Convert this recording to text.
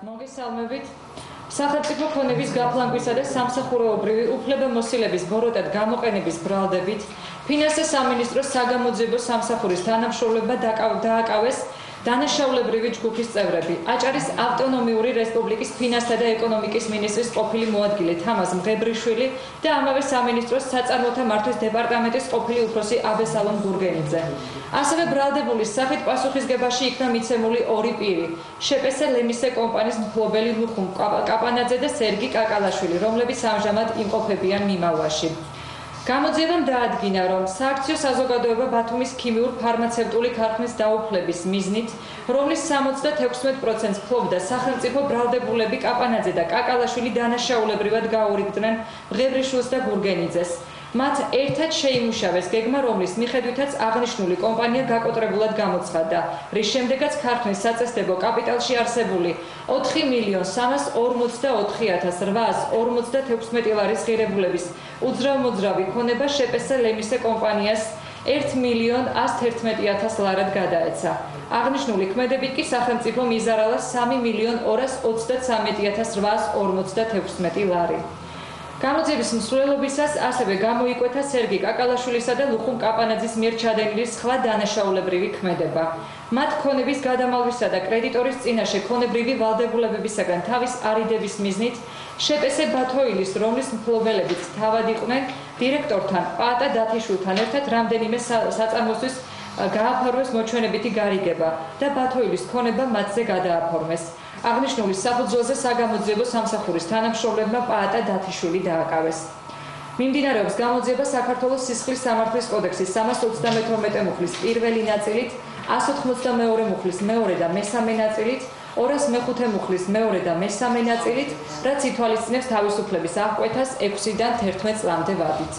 მოგესალმებით. სახელმწიფო ქონების გაფლანგვისა და სამსახურეობრივი უფლებამოსილების ბოროტად გამოყენების ბრალდებით ფინანსთა სამინისტროს საგამოძიებო სამსახურის თანამშრომლებმა დააკავეს დანაშაულებრივი ჯგუფის წევრები. აჭარის ავტონომიური რესპუბლიკის ფინანსთა და ეკონომიკის მინისტრის ყოფილი მოადგილე თამაზ მღებრიშვილი და ამავე სამინისტროს საწარმოთა მართვის დეპარტამენტის ყოფილი უფროსი აბესალონ გურგენიძე. ასევე ბრალდებულის სახით პასუხისგებაში იქნა მიცემული ორი პირი: შეპესე ლემისე კომპანიის მფლობელი ლუხუმ კაპანაძე და სერგი კაკალაშვილი, რომლებიც ამჟამად იმყოფებიან მიმალვაში. გამოძიებამ დაადგინა, რომ სააქციო საზოგადოება ბათუმის ქიმიურ-ფარმაცევტული ქარხნის დაუფლების მიზნით, რომლის 76% ფლობდა სახელმწიფო ბრალდებულები კაპანაძე და კაკალაშვილი დანაშაულებრივად გაურიგდნენ მღებრიშვილს და გურგენიძეს. მათ ერთად შეიმუშავეს გეგმა, რომლის მიხედვითაც აღნიშნული კომპანია გაკოტრებულად გამოცხადდა, რის შემდეგაც ქარხნის საწესდებო კაპიტალში არსებული 4.344,816 ლარის ღირებულების უძრავ-მოძრავი ქონება შეპესე ლემისე კომპანიას 1.111,000 ლარად გადაეცა. აღნიშნული ქმედებით კი სახელმწიფო მიზარალა 3.213,846 ლარი. გამოძიების მსვლელობისას ასევე გამოიკვეთა სერგი კაკალაშვილისა და ლუხუმ კაპანაძის მიერ ჩადენილი სხვა დანაშაულებრივი ქმედება. მათ ქონების გადამალვისა და კრედიტორის წინაშე ქონებრივი ვალდებულებებისაგან თავის არიდების მიზნით შეპესე ბათოილის, რომლის მფლობელებიც თავად იყვნენ, დირექტორთან პაატა დათიშვილთან ერთად რამდენიმე საწარმოსთვის გააფორმეს მოჩვენებითი გარიგება და ბათოილის ქონება მათზე გადააფორმეს. აღნიშნული საფუძველზე საგამოძიებო სამსახურის თანამშრომლებმა პაატა დათიშვილი დააკავეს. მიმდინარეობს გამოძიება საქართველოს სისხლის სამართლის კოდექსის 332 მუხლის პირველი ნაწილით, 182 მუხლის მეორე და მესამე ნაწილით, 205 მუხლის მეორე და მესამე ნაწილით, რაც ითვალისწინებს თავისუფლების აღკვეთას 6-დან 11 წლამდე ვადით.